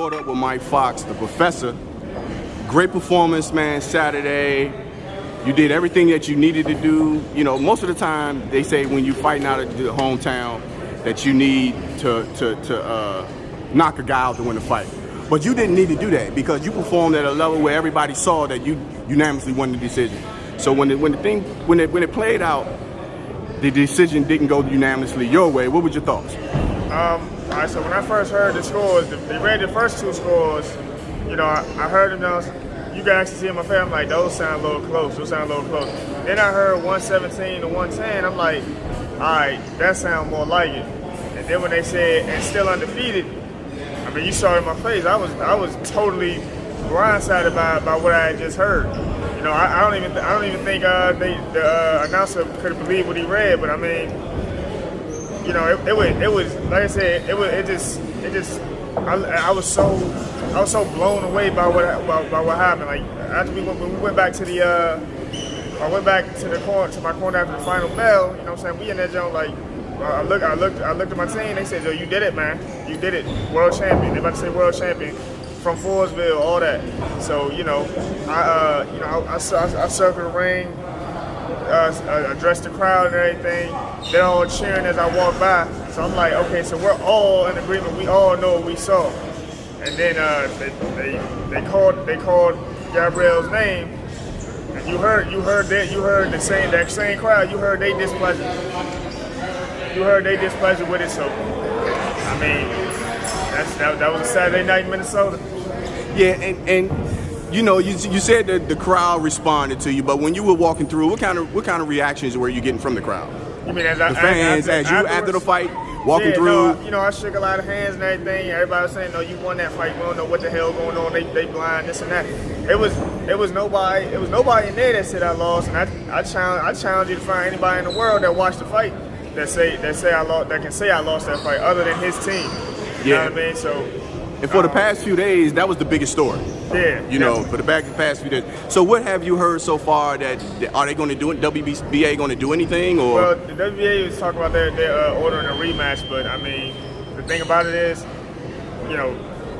caught up with Mykal Fox, the professor. Great performance, man, Saturday. You did everything that you needed to do. You know, most of the time they say when you're fighting out of the hometown that you need to knock a guy out to win the fight. But you didn't need to do that because you performed at a level where everybody saw that you unanimously won the decision. So when it played out, the decision didn't go unanimously your way. What were your thoughts? All right, so when I first heard the scores, they read the first two scores. You know, I heard them. You can actually see in my face. I'm like, those sound a little close. Those sound a little close. Then I heard 117 to 110. I'm like, all right, that sounds more like it. And then when they said and still undefeated, I mean, you saw it in my face. I was totally blindsided by what I had just heard. You know, I don't even think the announcer could have believed what he read. But I mean, you know, it was like I said, I was so blown away by what happened. Like after when we went back to I went back to my corner after the final bell. You know what I'm saying? We in that joint like. I looked at my team. They said, "Yo, you did it, man. You did it. World champion." They about to say world champion from Forestville, all that. So you know, I circled the ring, addressed the crowd and everything. They're all cheering as I walk by. So I'm like, okay, so we're all in agreement. We all know what we saw. And then they called Gabriel's name, and you heard that same crowd. You heard they displeasure. You heard they displeasure with it, so I mean, that was a Saturday night in Minnesota. Yeah, and you know, you said that the crowd responded to you, but when you were walking through, what kind of reactions were you getting from the crowd? You mean the fans after the fight, walking through? No, you know, I shook a lot of hands and everything. Everybody was saying, "No, you won that fight. We don't know what the hell going on. They blind, this and that." It was nobody in there that said I lost, and I challenge you to find anybody in the world that watched the fight. That can say I lost that fight, other than his team. You know what I mean? So, and for the past few days, that was the biggest story. Yeah. You know, for the past few days. So, what have you heard so far? That are they going to do it? WBA going to do anything? Or well, the WBA was talking about they're ordering a rematch, but I mean, the thing about it is, you know,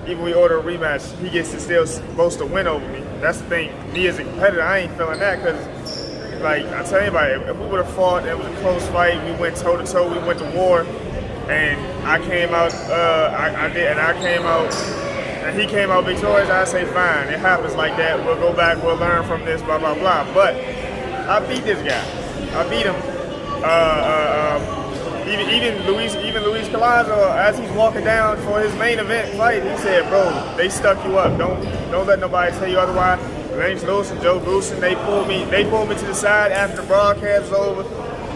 even we order a rematch, he gets to still boast a win over me. That's the thing. Me as a competitor, I ain't feeling that because. Like, I tell anybody, if we would have fought, it was a close fight, we went toe-to-toe, we went to war, and I came out, and he came out victorious, I say, fine, it happens like that, we'll go back, we'll learn from this, blah, blah, blah. But I beat this guy. I beat him. Even Luis Collazo, as he's walking down for his main event fight, he said, bro, they stuck you up. Don't let nobody tell you otherwise. Lance Lewis and Joe Goosen, they pulled me to the side after the broadcast was over.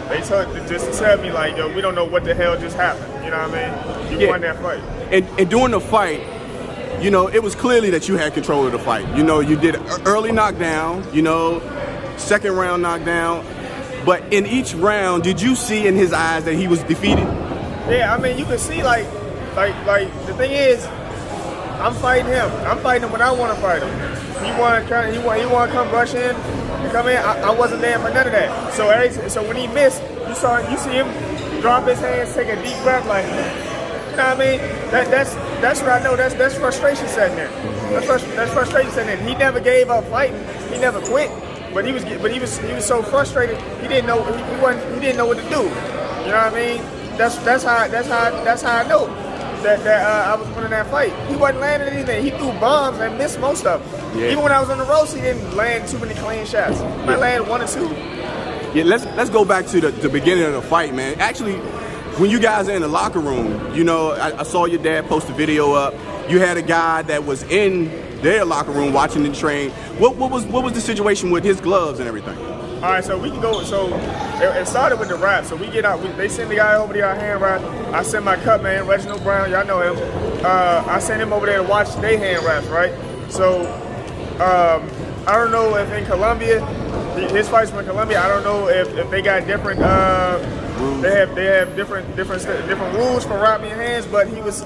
They just to tell me like, yo, we don't know what the hell just happened. You know what I mean? You won that fight. And during the fight, you know, it was clearly that you had control of the fight. You know, you did an early knockdown, you know, second round knockdown. But in each round, did you see in his eyes that he was defeated? Yeah, I mean, you can see like the thing is, I'm fighting him. I'm fighting him when I want to fight him. He want to come rush in and come in. I wasn't there for none of that. So when he missed, you see him drop his hands, take a deep breath, like, you know what I mean? That's what I know. That's frustration setting there. That's frustration setting there. He never gave up fighting. He never quit. But he was so frustrated. He didn't know he didn't know what to do. You know what I mean? That's how I know. That I was winning that fight. He wasn't landing anything. He threw bombs and missed most of them. Yeah. Even when I was on the ropes, he didn't land too many clean shots. He landed one or two. Yeah, let's go back to the beginning of the fight, man. Actually, when you guys are in the locker room, you know, I saw your dad post a video up. You had a guy that was in their locker room watching the train. What was the situation with his gloves and everything? All right, so we can go. So it started with the wrap. So we get out. They send the guy over there, our hand wrap. I send my cut man, Reginald Brown. Y'all know him. I send him over there to watch their hand wraps, right? So I don't know if in Colombia, his fights from Colombia. I don't know if they got different. They have different rules for wrapping your hands. But he was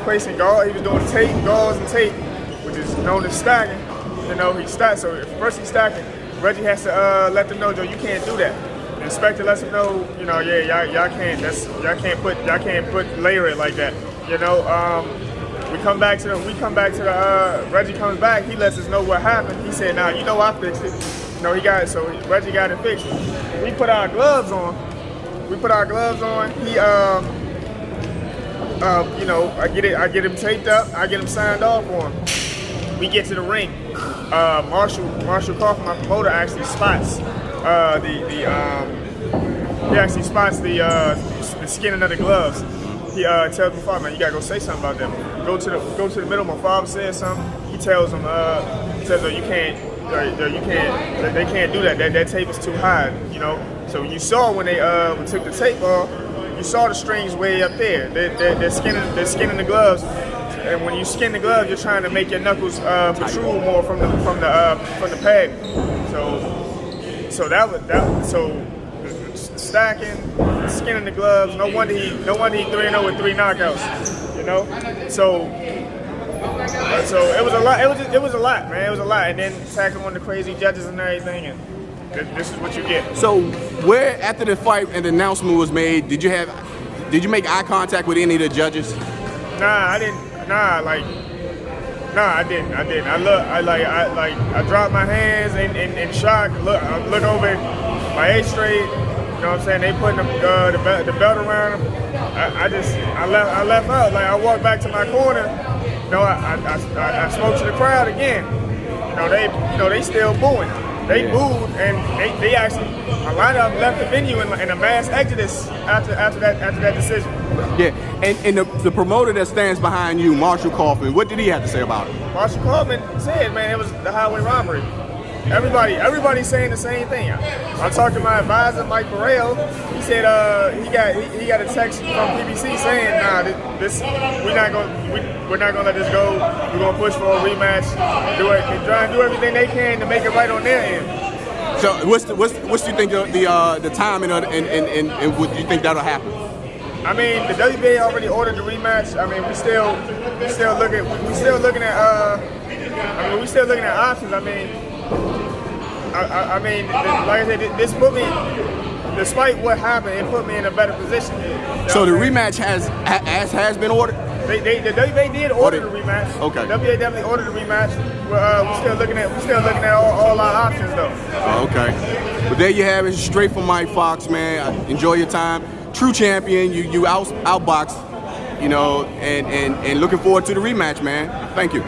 placing gauze. He was doing gauze and tape, which is known as stacking. You know, he stacked. So if first he's stacking. Reggie has to let them know, Joe, you can't do that. The inspector lets them know, you know, yeah, y'all can't put layer it like that. You know, we come back to the Reggie comes back. He lets us know what happened. He said, "Nah, you know I fixed it." You know, Reggie got it fixed. We put our gloves on. He you know, I get him taped up. I get him signed off for him. We get to the ring. Marshall Kaufman, my promoter, actually spots the skinning of the gloves. He tells my father, "Man, you gotta go say something about them. Go to the middle." My father says something. He tells him, "Oh, you can't. They can't do that. That tape is too high." You know. So you saw when they took the tape off, you saw the strings way up there. They're skinning the gloves. And when you skin the gloves, you're trying to make your knuckles protrude more from the peg. So stacking, skinning the gloves. No wonder he 3-0 with 3 knockouts. You know, so it was a lot. It was a lot, man. It was a lot. And then tackling one of the crazy judges and everything, and this is what you get. So where after the fight and the announcement was made, did you make eye contact with any of the judges? Nah, I didn't. I didn't. I dropped my hands in shock. I look over at my A straight. You know what I'm saying? They putting the belt around him. I left out. Like, I walked back to my corner. You know, I spoke to the crowd again. You know, they still booing. They booed, and they actually, a lot of them left the venue in a mass exodus after that decision. Yeah, and the promoter that stands behind you, Marshall Kaufman, what did he have to say about it? Marshall Kaufman said, man, it was the highway robbery. Everybody's saying the same thing. I talked to my advisor, Mike Burrell. He said he got a text from PBC saying, nah, we're not gonna let this go. We're gonna push for a rematch. Try and do everything they can to make it right on their end. So what's you think the timing and what you think that'll happen? I mean, the WBA already ordered the rematch. I mean, we still looking at options. I mean, like I said, this put me, despite what happened, it put me in a better position. So the rematch has been ordered? The WBA did order the rematch. Okay. The WBA definitely ordered the rematch. We're still looking at all our options though. Okay. But there you have it, straight from Mike Fox, man. Enjoy your time. True champion. You outboxed, you know, and looking forward to the rematch, man. Thank you.